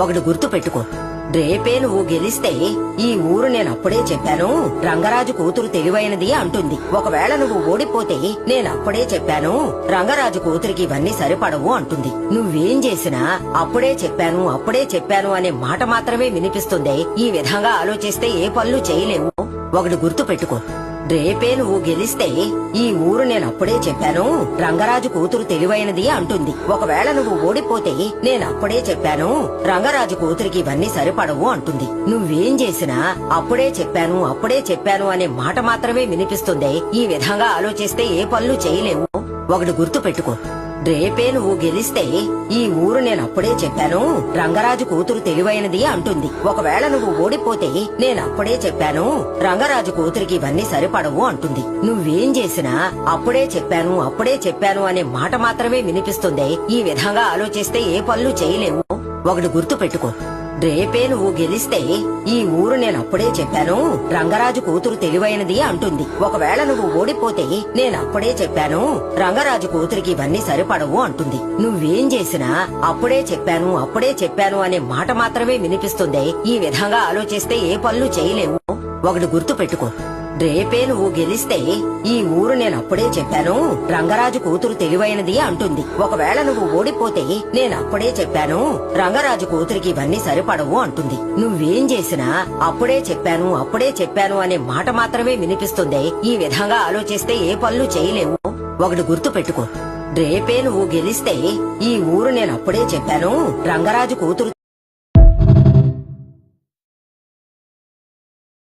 ఒకటి గుర్తు పెట్టుకో, రేపే నువ్వు గెలిస్తే ఈ ఊరు నేనప్పుడే చెప్పాను రంగరాజు కూతురు తెలివైనది అంటుంది. ఒకవేళ నువ్వు ఓడిపోతే నేనప్పుడే చెప్పాను రంగరాజు కూతురికి ఇవన్నీ సరిపడవు అంటుంది. నువ్వేం చేసినా అప్పుడే చెప్పాను అనే మాట మాత్రమే వినిపిస్తుంది. ఈ విధంగా ఆలోచిస్తే ఏ పనులు చేయలేవు. ఒకటి గుర్తు పెట్టుకో, రేపే నువ్వు గెలిస్తే ఈ ఊరు నేనప్పుడే చెప్పాను రంగరాజు కూతురు తెలివైనది అంటుంది. ఒకవేళ నువ్వు ఓడిపోతే నేనప్పుడే చెప్పాను రంగరాజు కూతురికి ఇవన్నీ సరిపడవు అంటుంది. నువ్వేం చేసినా అప్పుడే చెప్పాను అనే మాట మాత్రమే వినిపిస్తుంది. ఈ విధంగా ఆలోచిస్తే ఏ పనులు చేయలేవు. ఒకటి గుర్తు పెట్టుకో, రేపే నువ్వు గెలిస్తే ఈ ఊరు నేనప్పుడే చెప్పాను రంగరాజు కూతురు తెలివైనది అంటుంది. ఒకవేళ నువ్వు ఓడిపోతే నేనప్పుడే చెప్పాను రంగరాజు కూతురికి ఇవన్నీ సరిపడవు అంటుంది. నువ్వేం చేసినా అప్పుడే చెప్పాను అనే మాట మాత్రమే వినిపిస్తుంది. ఈ విధంగా ఆలోచిస్తే ఏ పనులు చేయలేవు. ఒకటి గుర్తు పెట్టుకో, రేపే నువ్వు గెలిస్తే ఈ ఊరు నేనప్పుడే చెప్పాను రంగరాజు కూతురు తెలివైనది అంటుంది. ఒకవేళ నువ్వు ఓడిపోతే నేనప్పుడే చెప్పాను రంగరాజు కూతురికి ఇవన్నీ సరిపడవు అంటుంది. నువ్వేం చేసినా అప్పుడే చెప్పాను అనే మాట మాత్రమే వినిపిస్తుంది. ఈ విధంగా ఆలోచిస్తే ఏ పనులు చేయలేవు. ఒకటి గుర్తు పెట్టుకో, రేపే నువ్వు గెలిస్తే ఈ ఊరు నేనప్పుడే చెప్పాను రంగరాజు కూతురు తెలివైనది అంటుంది. ఒకవేళ నువ్వు ఓడిపోతే నేనప్పుడే చెప్పాను రంగరాజు కూతురికి ఇవన్నీ సరిపడవు అంటుంది. నువ్వేం చేసినా అప్పుడే చెప్పాను అనే మాట మాత్రమే వినిపిస్తుంది. ఈ విధంగా ఆలోచిస్తే ఏ పనులు చేయలేవు. ఒకటి గుర్తు పెట్టుకో, రేపే నువ్వు గెలిస్తే ఈ ఊరు నేనప్పుడే చెప్పాను రంగరాజు కూతురు